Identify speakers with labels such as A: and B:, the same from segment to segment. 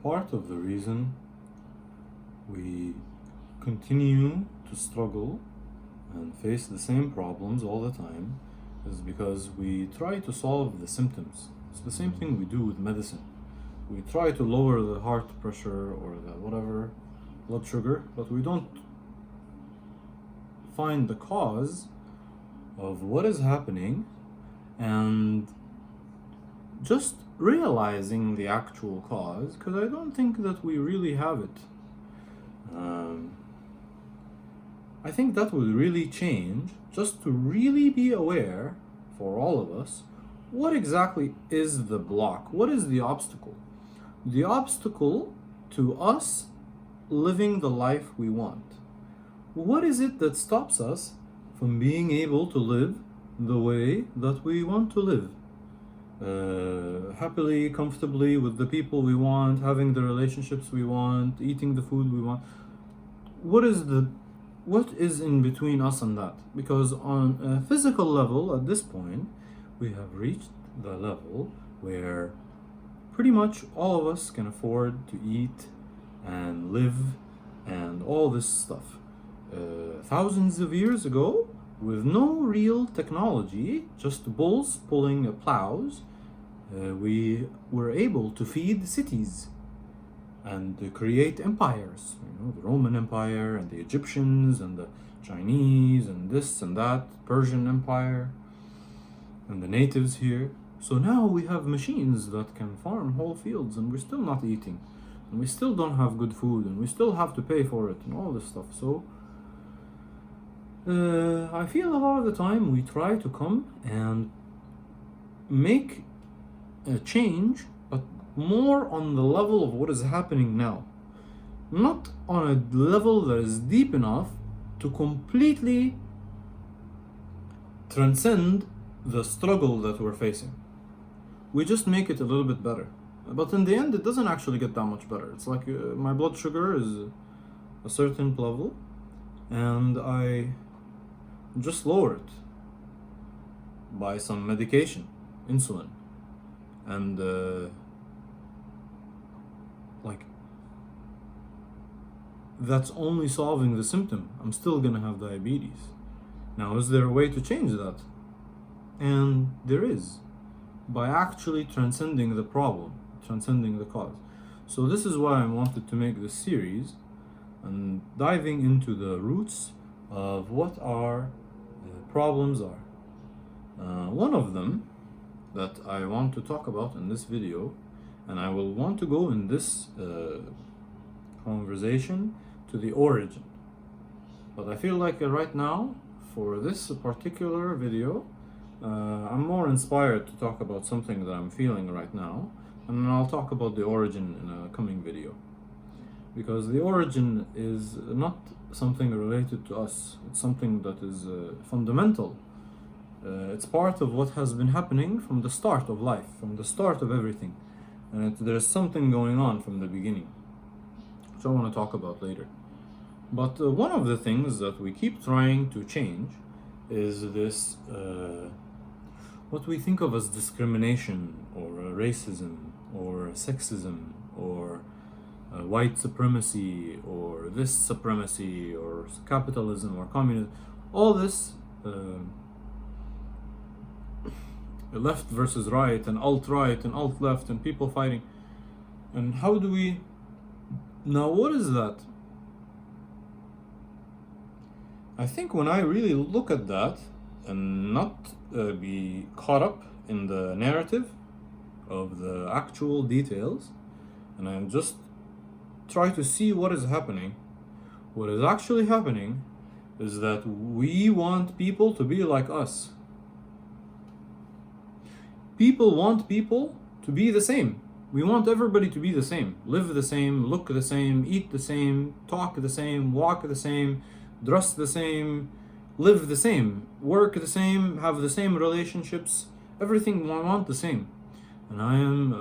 A: part of the reason we continue to struggle and face the same problems all the time is because we try to solve the symptoms. It's the same thing we do with medicine. We try to lower the heart pressure or the whatever, blood sugar, but we don't find the cause of what is happening and just realizing the actual cause, because I don't think that we really have it. I think that would really change, just to really be aware for all of us, what exactly is the block? What is the obstacle? The obstacle to us living the life we want. What is it that stops us from being able to live the way that we want to live? Happily, comfortably, with the people we want, having the relationships we want, eating the food we want. What is in between us and that? Because on a physical level, at this point, we have reached the level where pretty much all of us can afford to eat and live and all this stuff. Thousands of years ago, with no real technology, just bulls pulling plows, we were able to feed cities and to create empires. The Roman Empire and the Egyptians and the Chinese and this and that, Persian Empire and the natives here. So now we have machines that can farm whole fields and we're still not eating. And we still don't have good food and we still have to pay for it and all this stuff. So I feel a lot of the time we try to come and make a change, but more on the level of what is happening now, not on a level that is deep enough to completely transcend the struggle that we're facing. We just make it a little bit better, but in the end it doesn't actually get that much better. It's like my blood sugar is a certain level and I just lower it by some medication, insulin, and that's only solving the symptom. I'm still gonna have diabetes. Now, is there a way to change that? And there is, by actually transcending the problem, transcending the cause. So this is why I wanted to make this series and diving into the roots of what our problems are. One of them that I want to talk about in this video, and I will want to go in this conversation to the origin. But I feel like right now, for this particular video, I'm more inspired to talk about something that I'm feeling right now, and then I'll talk about the origin in a coming video. Because the origin is not something related to us, it's something that is fundamental. It's part of what has been happening from the start of life, from the start of everything. And there's something going on from the beginning, which I want to talk about later. But one of the things that we keep trying to change is this, what we think of as discrimination, or racism, or sexism, or white supremacy, or this supremacy, or capitalism, or communism. All this left versus right, and alt-right, and alt-left, and people fighting. And how do we... Now, what is that? I think when I really look at that and not be caught up in the narrative of the actual details, and I just try to see what is happening, what is actually happening is that we want people to be like us. People want people to be the same. We want everybody to be the same, live the same, look the same, eat the same, talk the same, walk the same, dress the same, live the same, work the same, have the same relationships, everything I want the same. And I am,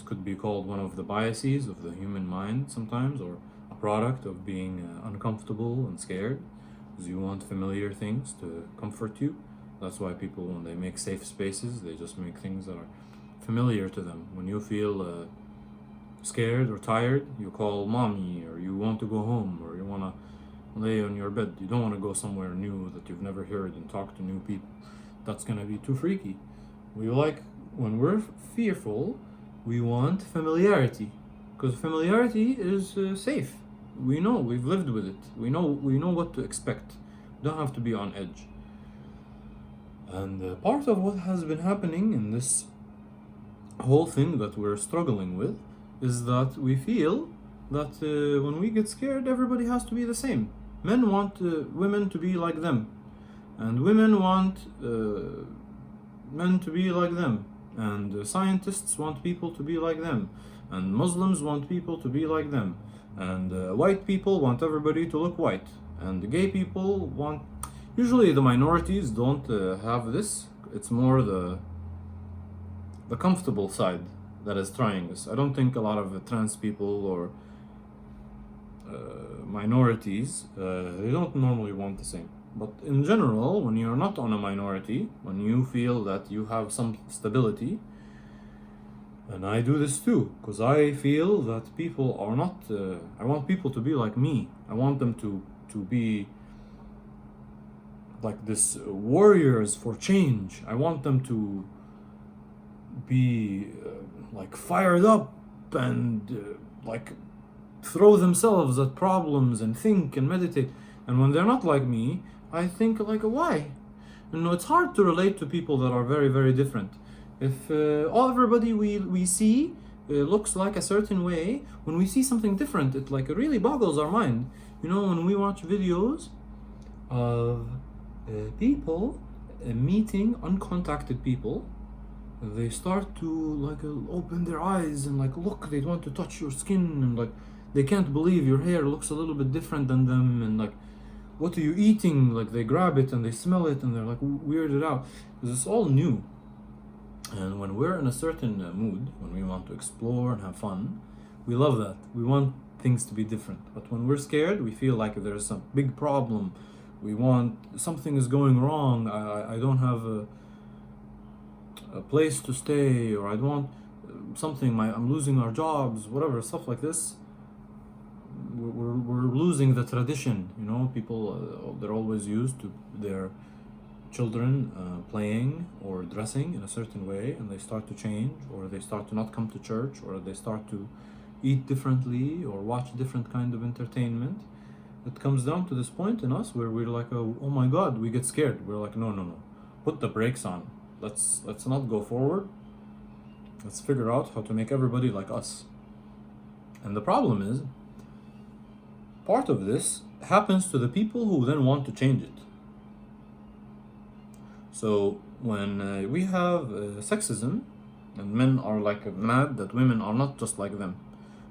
A: could be called one of the biases of the human mind sometimes, or a product of being uncomfortable and scared, because you want familiar things to comfort you. That's why people, when they make safe spaces, they just make things that are familiar to them. When you feel scared or tired, you call mommy, or you want to go home, or you want to lay on your bed. You don't want to go somewhere new that you've never heard and talk to new people. That's gonna be too freaky. When we're fearful, we want familiarity, because familiarity is safe. We know, we've lived with it. We know what to expect. We don't have to be on edge. And part of what has been happening in this whole thing that we're struggling with is that we feel that when we get scared, everybody has to be the same. Men want women to be like them, and women want men to be like them, and scientists want people to be like them, and Muslims want people to be like them, and white people want everybody to look white, and gay people want... Usually the minorities don't have this. It's more the comfortable side that is trying this. I don't think a lot of trans people or minorities, they don't normally want the same. But in general, when you're not on a minority, when you feel that you have some stability, and I do this too, because I feel that people are not... I want people to be like me. I want them to be like this warriors for change. I want them to be like fired up and like throw themselves at problems and think and meditate. And when they're not like me, I think like, why? You know, it's hard to relate to people that are very, very different. If everybody we see looks like a certain way, when we see something different, it like really boggles our mind. You know, when we watch videos of people meeting uncontacted people, they start to like open their eyes and like look, they want to touch your skin, and like they can't believe your hair looks a little bit different than them, and like, what are you eating? Like they grab it and they smell it and they're like weirded out. It's all new. And when we're in a certain mood, when we want to explore and have fun, we love that. We want things to be different. But when we're scared, we feel like there's some big problem. We want... something is going wrong. I don't have a place to stay, or I don't want something, I'm losing our jobs, whatever, stuff like this. We're losing the tradition, you know. People, they're always used to their children playing or dressing in a certain way, and they start to change, or they start to not come to church, or they start to eat differently or watch different kind of entertainment. It comes down to this point in us where we're like, oh my god, we get scared. We're like, no, put the brakes on. Let's not go forward. Let's figure out how to make everybody like us. And the problem is, part of this happens to the people who then want to change it. So when we have sexism, and men are like mad that women are not just like them,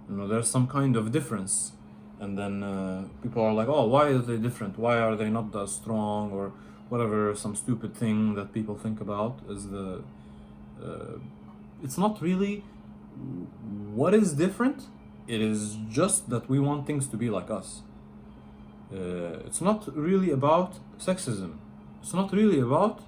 A: you know, there's some kind of difference, and then people are like, oh, why are they different? Why are they not as strong, or whatever, some stupid thing that people think about is the... it's not really what is different. It is just that we want things to be like us. It's not really about sexism. It's not really about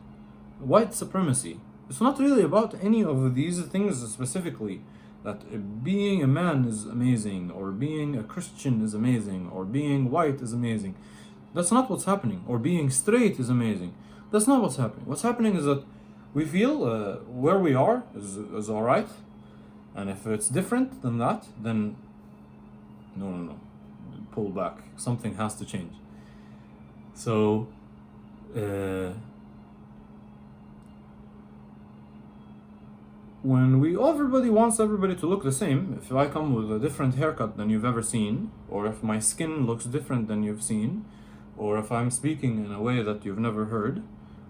A: white supremacy. It's not really about any of these things specifically. That being a man is amazing, or being a Christian is amazing, or being white is amazing. That's not what's happening. Or being straight is amazing. That's not what's happening. What's happening is that we feel where we are is all right, and if it's different than that, then no, pull back. Something has to change. So when everybody wants everybody to look the same, if I come with a different haircut than you've ever seen, or if my skin looks different than you've seen, or if I'm speaking in a way that you've never heard,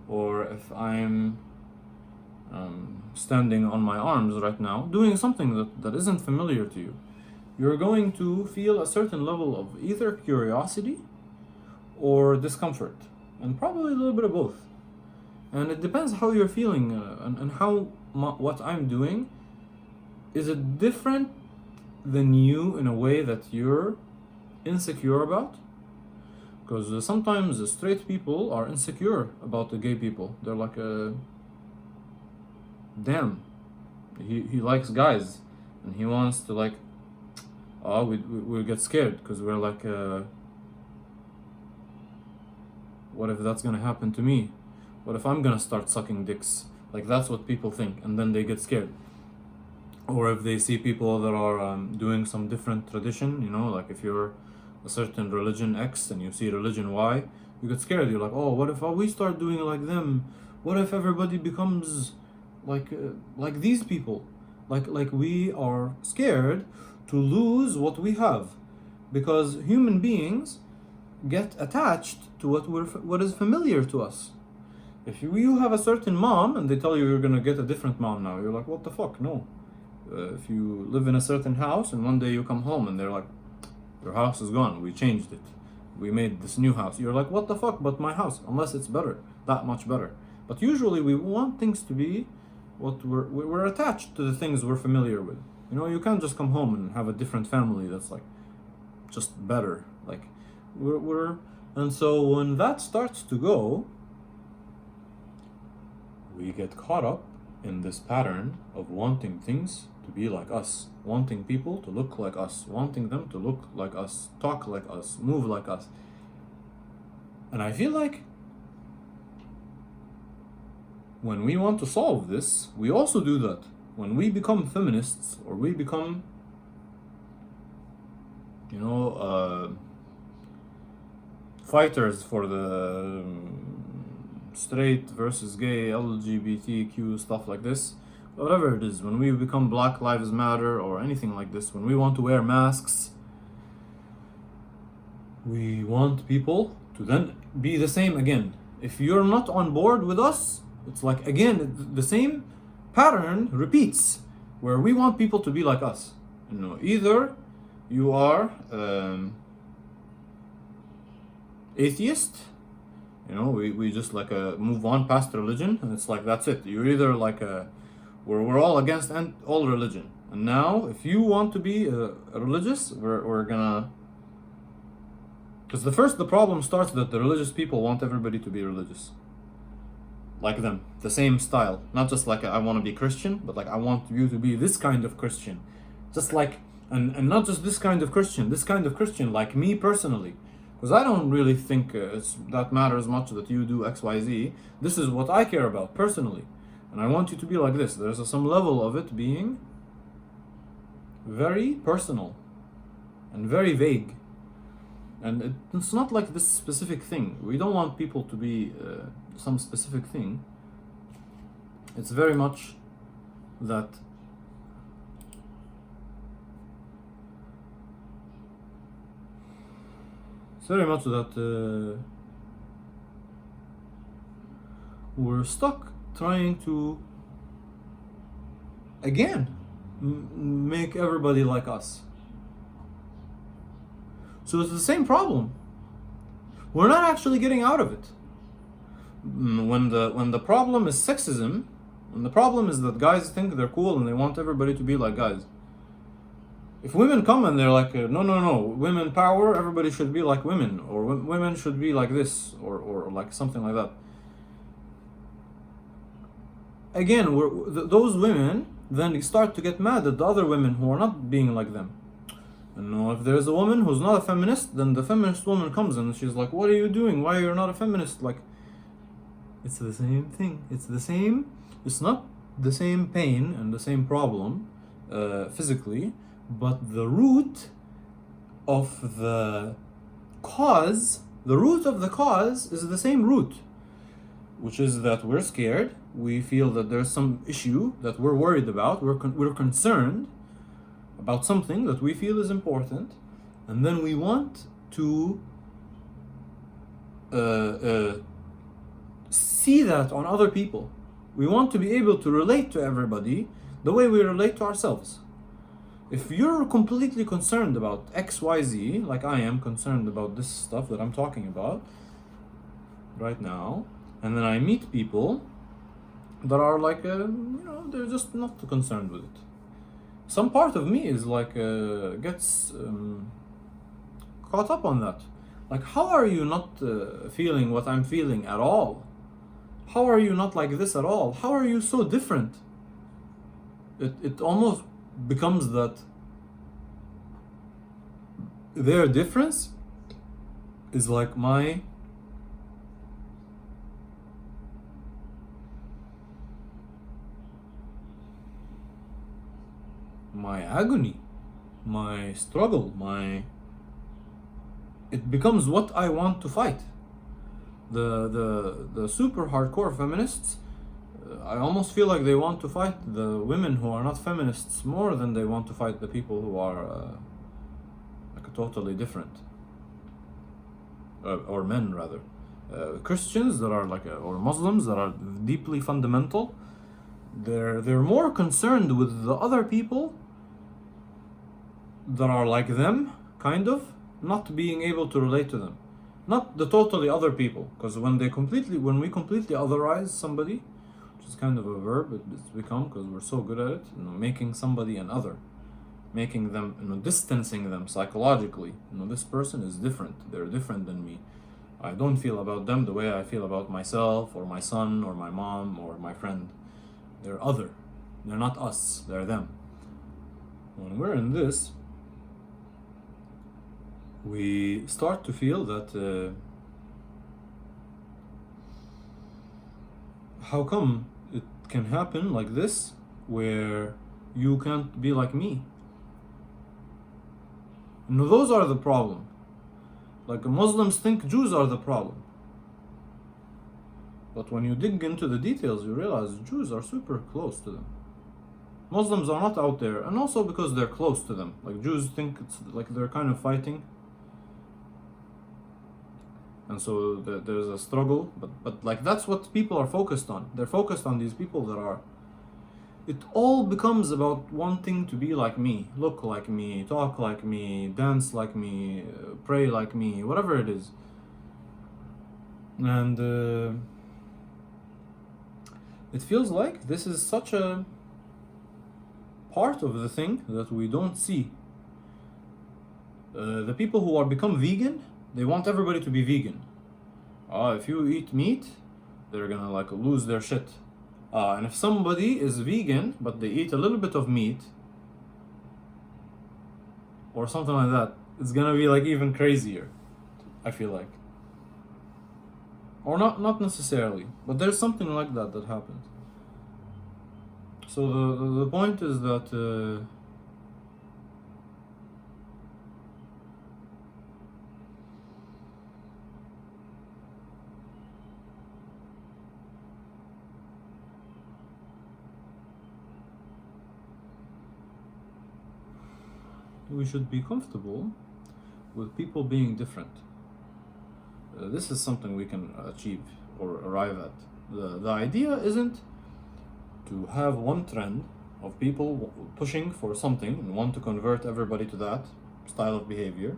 A: or if I'm standing on my arms right now, doing something that isn't familiar to you, you're going to feel a certain level of either curiosity or discomfort, and probably a little bit of both. And it depends how you're feeling, and how what I'm doing, is it different than you in a way that you're insecure about? Because sometimes straight people are insecure about the gay people. They're like, damn, he likes guys, and he wants to like we get scared because we're like, what if that's gonna happen to me? What if I'm gonna start sucking dicks? Like, that's what people think, and then they get scared. Or if they see people that are doing some different tradition, you know, like if you're a certain religion X and you see religion Y, you get scared. You're like, oh, what if we start doing like them? What if everybody becomes like these people? Like we are scared to lose what we have, because human beings get attached to what is familiar to us. If you have a certain mom and they tell you you're gonna get a different mom now, you're like, what the fuck? No. If you live in a certain house and one day you come home and they're like, your house is gone, we changed it, we made this new house, you're like, what the fuck? But my house, unless it's better, that much better. But usually we want things to be what we're attached to the things we're familiar with. You know, you can't just come home and have a different family that's like just better. Like we're and so when that starts to go, we get caught up in this pattern of wanting things to be like us, wanting people to look like us, wanting them to look like us, talk like us, move like us. And I feel like when we want to solve this, we also do that. When we become feminists, or we become, you know, fighters for the straight versus gay, LGBTQ, stuff like this, whatever it is, when we become Black Lives Matter or anything like this, when we want to wear masks, we want people to then be the same again. If you're not on board with us, it's like, again, the same pattern repeats, where we want people to be like us. You know, either you are atheist, you know, we just like move on past religion, and it's like, that's it. You're either like we're all against all religion, and now if you want to be religious, we're gonna, because the problem starts that the religious people want everybody to be religious like them, the same style, not just like I want to be Christian, but like I want you to be this kind of Christian, just like, and not just this kind of Christian like me personally, because I don't really think that matters much that you do XYZ. This is what I care about personally, and I want you to be like this. There's some level of it being very personal and very vague, and it's not like this specific thing. We don't want people to be some specific thing. It's very much that we're stuck trying to again make everybody like us. So it's the same problem. We're not actually getting out of it. When the problem is sexism, when the problem is that guys think they're cool and they want everybody to be like guys. If women come and they're like, no, women power, everybody should be like women, or women should be like this, or like something like that. Again, those women then start to get mad at the other women who are not being like them. And if there's a woman who's not a feminist, then the feminist woman comes and she's like, what are you doing? Why you're not a feminist? Like, it's the same thing. It's not the same pain and the same problem physically, but the root of the cause is the same root, which is that we're scared. We feel that there's some issue that we're worried about. We're concerned about something that we feel is important, and then we want to see that on other people. We want to be able to relate to everybody the way we relate to ourselves. If you're completely concerned about XYZ, like I am concerned about this stuff that I'm talking about right now, and then I meet people that are like, they're just not concerned with it. Some part of me is like, gets caught up on that. Like, how are you not feeling what I'm feeling at all? How are you not like this at all? How are you so different? It almost becomes that their difference is like my agony, my struggle, it becomes what I want to fight. The super hardcore feminists, I almost feel like they want to fight the women who are not feminists more than they want to fight the people who are like totally different, or men rather. Christians that are like, or Muslims that are deeply fundamental, they're more concerned with the other people that are like them, kind of, not being able to relate to them, not the totally other people, because when we completely otherize somebody, which is kind of a verb it's become because we're so good at it, making somebody an other, making them, distancing them psychologically. This person is different, they're different than me. I don't feel about them the way I feel about myself or my son or my mom or my friend. They're other, they're not us, they're them. When we're in this, we start to feel that how come it can happen like this, where you can't be like me? Those are the problem. Like, Muslims think Jews are the problem. But when you dig into the details, you realize Jews are super close to them. Muslims are not out there, and also because they're close to them. Like, Jews think it's like they're kind of fighting. And so there's a struggle, but like that's what people are focused on. They're focused on these people that are, it all becomes about wanting to be like me, look like me, talk like me, dance like me, pray like me, whatever it is. And it feels like this is such a part of the thing that we don't see. The people who are become vegan, they want everybody to be vegan. If you eat meat, they're gonna like lose their shit. And if somebody is vegan, but they eat a little bit of meat, or something like that, it's gonna be like even crazier, I feel like. Or not necessarily, but there's something like that happens. So the point is that we should be comfortable with people being different. This is something we can achieve or arrive at. The idea isn't to have one trend of people pushing for something and want to convert everybody to that style of behavior,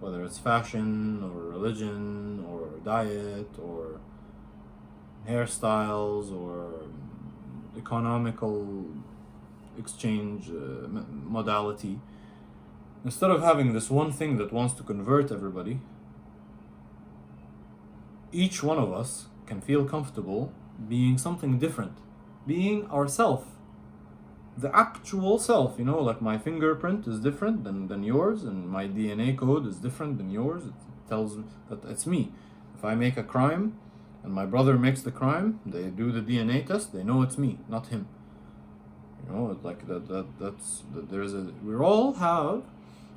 A: whether it's fashion or religion or diet or hairstyles or economical exchange modality. Instead of having this one thing that wants to convert everybody, each one of us can feel comfortable being something different, being ourself, the actual self. Like my fingerprint is different than yours, and my DNA code is different than yours. It tells me that it's me. If I make a crime and my brother makes the crime, they do the DNA test, they know it's me, not him. Like we all have,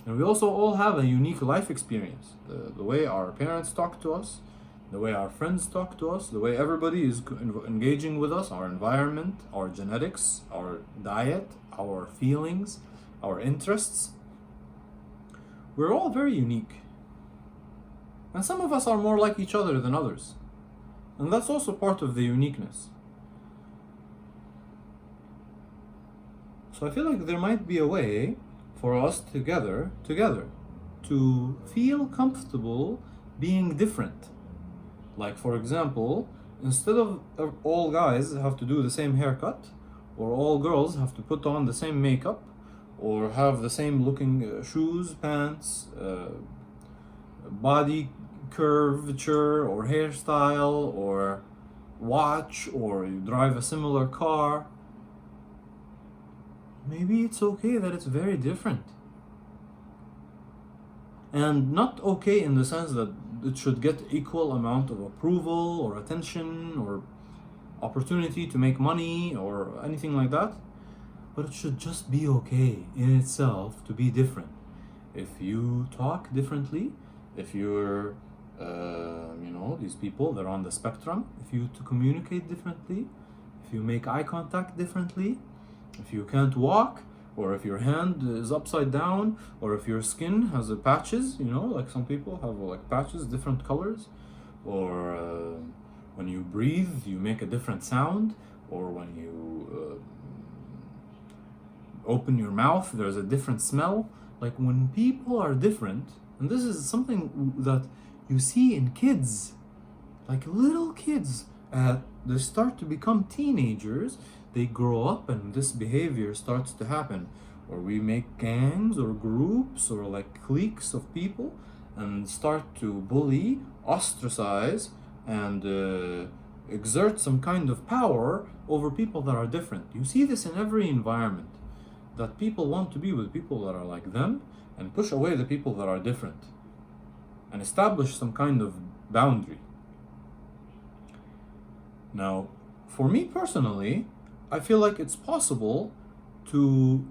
A: and we also all have a unique life experience. The way our parents talk to us, the way our friends talk to us, the way everybody is engaging with us, our environment, our genetics, our diet, our feelings, our interests. We're all very unique. And some of us are more like each other than others. And that's also part of the uniqueness. So I feel like there might be a way for us together to feel comfortable being different. Like, for example, instead of all guys have to do the same haircut, or all girls have to put on the same makeup, or have the same looking shoes, pants, body curvature, or hairstyle, or watch, or you drive a similar car, maybe it's okay that it's very different. and not okay in the sense that it should get equal amount of approval or attention or opportunity to make money or anything like that, but it should just be okay in itself to be different. If you talk differently, if you're these people that are on the spectrum, if you to communicate differently, if you make eye contact differently, if you can't walk, or if your hand is upside down, or if your skin has patches, like some people have like patches, different colors, or when you breathe, you make a different sound, or when you open your mouth, there's a different smell. Like when people are different, and this is something that you see in kids, like little kids, they start to become teenagers, they grow up and this behavior starts to happen. Or we make gangs or groups or like cliques of people and start to bully, ostracize, and exert some kind of power over people that are different. You see this in every environment, that people want to be with people that are like them and push away the people that are different and establish some kind of boundary. Now, for me personally, I feel like it's possible to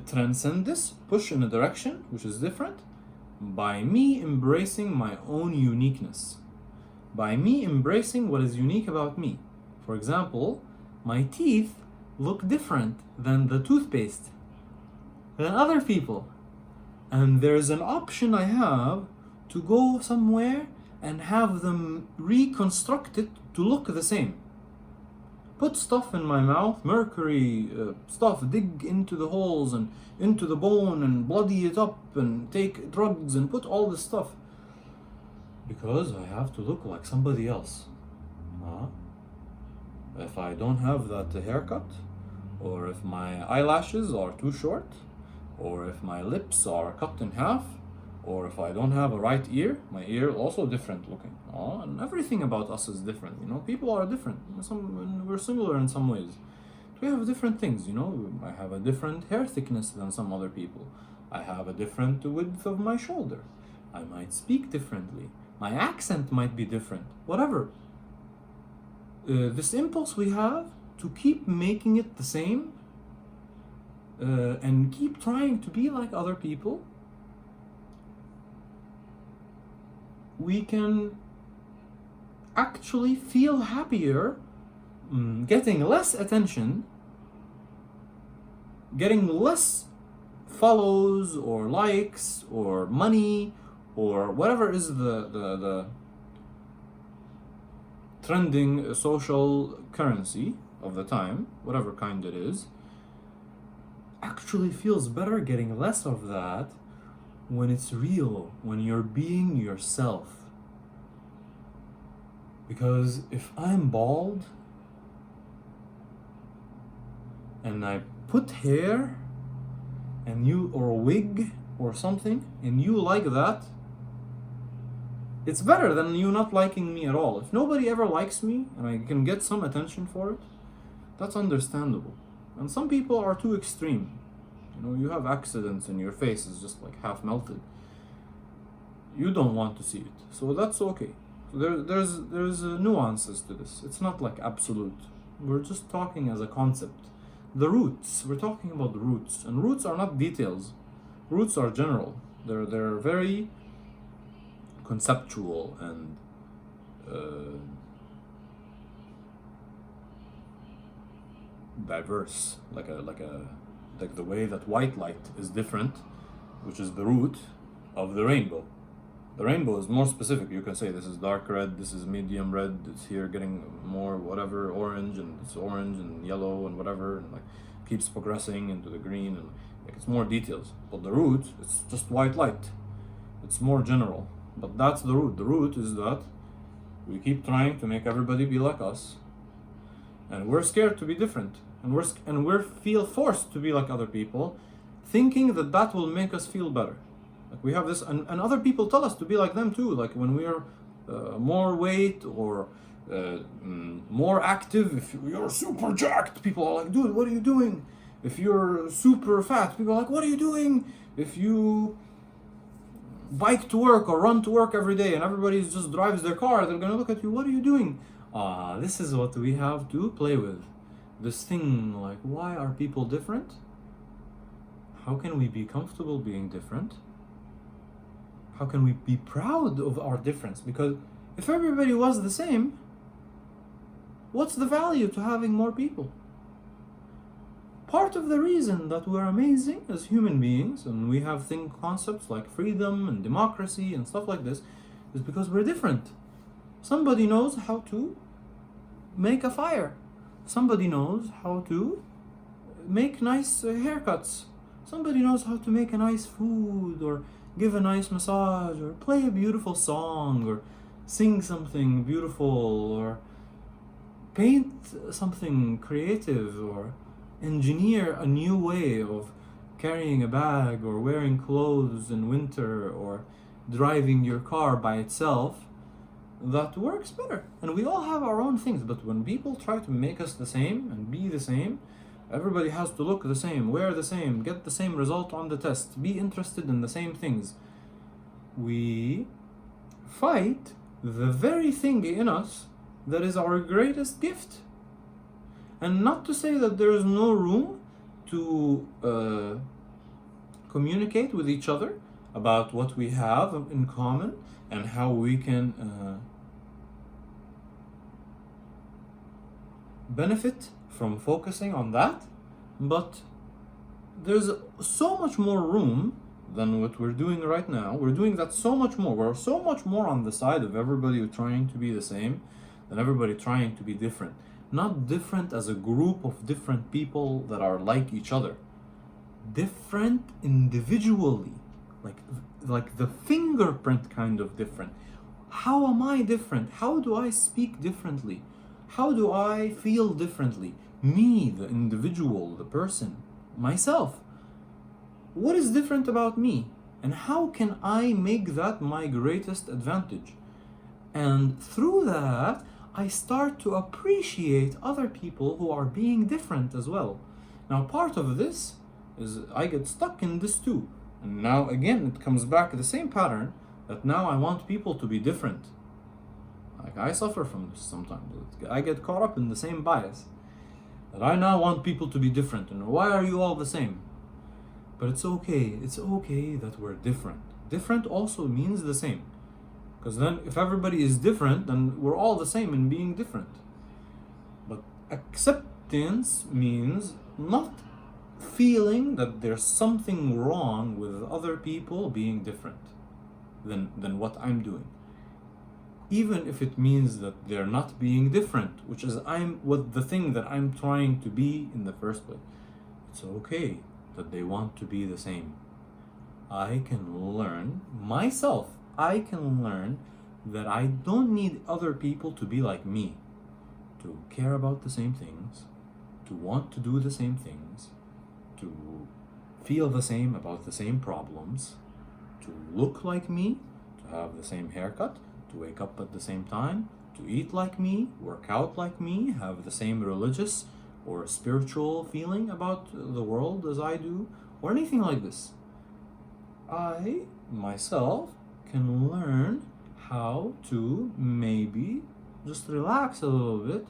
A: transcend this, push in a direction which is different, by me embracing my own uniqueness, by me embracing what is unique about me. For example, my teeth look different than the toothpaste, than other people. And there's an option I have to go somewhere and have them reconstructed to look the same. Put stuff in my mouth, mercury stuff, dig into the holes and into the bone and bloody it up and take drugs and put all this stuff. Because I have to look like somebody else. If I don't have that haircut, or if my eyelashes are too short, or if my lips are cut in half, or if I don't have a right ear, my ear also different looking. And everything about us is different. People are different. We're similar in some ways. We have different things. I have a different hair thickness than some other people. I have a different width of my shoulder. I might speak differently. My accent might be different. Whatever. This impulse we have to keep making it the same and keep trying to be like other people, we can actually feel happier getting less attention, getting less follows or likes or money or whatever is the trending social currency of the time, whatever kind it is. Actually feels better getting less of that when it's real, when you're being yourself. Because if I'm bald and I put hair and or a wig or something and you like that, it's better than you not liking me at all. If nobody ever likes me and I can get some attention for it, that's understandable. And some people are too extreme. You have accidents and your face is just like half melted. You don't want to see it, so that's okay. There's nuances to this. It's not like absolute. We're just talking as a concept. The roots. We're talking about the roots, and roots are not details. Roots are general. They're very conceptual and diverse, like the way that white light is different, which is the root of the rainbow. The rainbow is more specific. You can say this is dark red, this is medium red, it's here getting more whatever orange, and it's orange and yellow and whatever, and like keeps progressing into the green, and like it's more details. But the root, it's just white light. It's more general. But that's the root. The root is that we keep trying to make everybody be like us, and we're scared to be different, and we feel forced to be like other people, thinking that will make us feel better. Like we have this, and other people tell us to be like them too. Like when we are more weight or more active, if you're super jacked, people are like, dude, what are you doing? If you're super fat, people are like, what are you doing? If you bike to work or run to work every day and everybody just drives their car, they're gonna look at you, what are you doing? This is what we have to play with. This thing like, why are people different? How can we be comfortable being different? How can we be proud of our difference? Because if everybody was the same, what's the value to having more people? Part of the reason that we're amazing as human beings and we have concepts like freedom and democracy and stuff like this is because we're different. Somebody knows how to make a fire. Somebody knows how to make nice haircuts. Somebody knows how to make a nice food or give a nice massage or play a beautiful song or sing something beautiful or paint something creative or engineer a new way of carrying a bag or wearing clothes in winter or driving your car by itself that works better. And we all have our own things, but when people try to make us the same and be the same, everybody has to look the same, wear the same, get the same result on the test, be interested in the same things, we fight the very thing in us that is our greatest gift. And not to say that there is no room to communicate with each other about what we have in common and how we can benefit from focusing on that. But there's so much more room than what we're doing right now. We're doing that so much more. We're so much more on the side of everybody trying to be the same than everybody trying to be different. Not different as a group of different people that are like each other. Different individually. Like the fingerprint kind of different. How am I different? How do I speak differently? How do I feel differently? Me, the individual, the person, myself. What is different about me? And how can I make that my greatest advantage? And through that, I start to appreciate other people who are being different as well. Now, part of this is I get stuck in this too. And now, again, it comes back to the same pattern that now I want people to be different. Like, I suffer from this sometimes. I get caught up in the same bias. That I now want people to be different. And why are you all the same? But it's okay. It's okay that we're different. Different also means the same. Because then if everybody is different, then we're all the same in being different. But acceptance means not feeling that there's something wrong with other people being different than what I'm doing. Even if it means that they're not being different, which is the thing that I'm trying to be in the first place. It's okay that they want to be the same. I can learn myself. I can learn that I don't need other people to be like me, to care about the same things, to want to do the same things, to feel the same about the same problems, to look like me, to have the same haircut, to wake up at the same time, to eat like me, work out like me, have the same religious or spiritual feeling about the world as I do, or anything like this. I, myself, can learn how to maybe just relax a little bit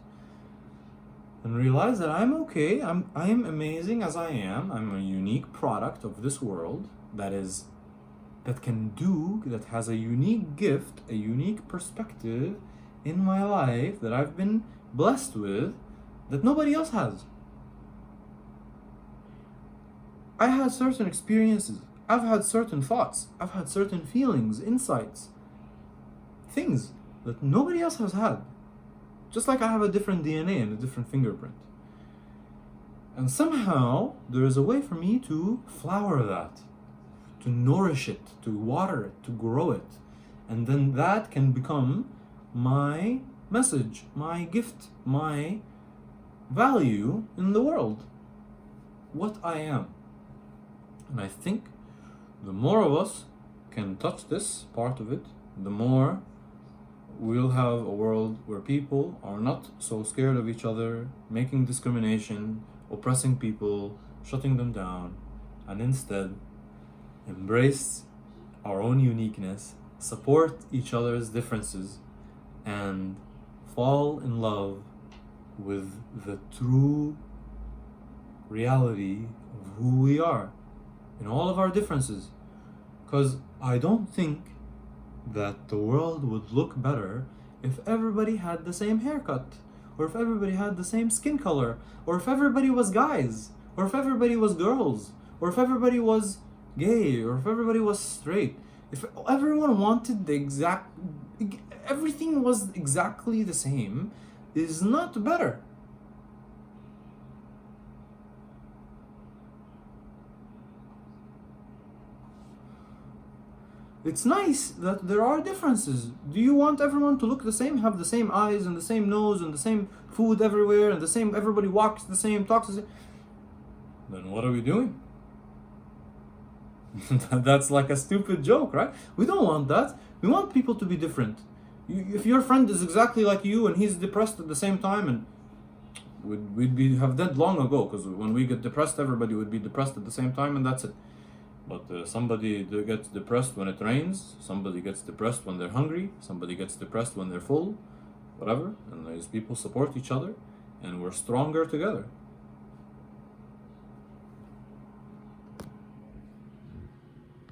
A: and realize that I'm okay, I am amazing as I am. I'm a unique product of this world that has a unique gift, a unique perspective in my life that I've been blessed with that nobody else has. I had certain experiences. I've had certain thoughts. I've had certain feelings, insights, things that nobody else has had. Just like I have a different DNA and a different fingerprint. And somehow there is a way for me to flower that, to nourish it, to water it, to grow it. And then that can become my message, my gift, my value in the world. What I am. And I think the more of us can touch this part of it, the more we'll have a world where people are not so scared of each other, making discrimination, oppressing people, shutting them down, and instead embrace our own uniqueness, support each other's differences, and fall in love with the true reality of who we are in all of our differences. Because I don't think that the world would look better if everybody had the same haircut, or if everybody had the same skin color, or if everybody was guys, or if everybody was girls, or if everybody was gay, or if everybody was straight. If everyone wanted the exact, everything was exactly the same, is not better. It's nice that there are differences. Do you want everyone to look the same, have the same eyes and the same nose and the same food everywhere and the same, everybody walks the same, talks the same? Then what are we doing? That's like a stupid joke, right? We don't want that. We want people to be different. If your friend is exactly like you and he's depressed at the same time, and we'd have dead long ago, because when we get depressed, everybody would be depressed at the same time, and that's it. But somebody gets depressed when it rains, somebody gets depressed when they're hungry, somebody gets depressed when they're full, whatever. And these people support each other, and we're stronger together.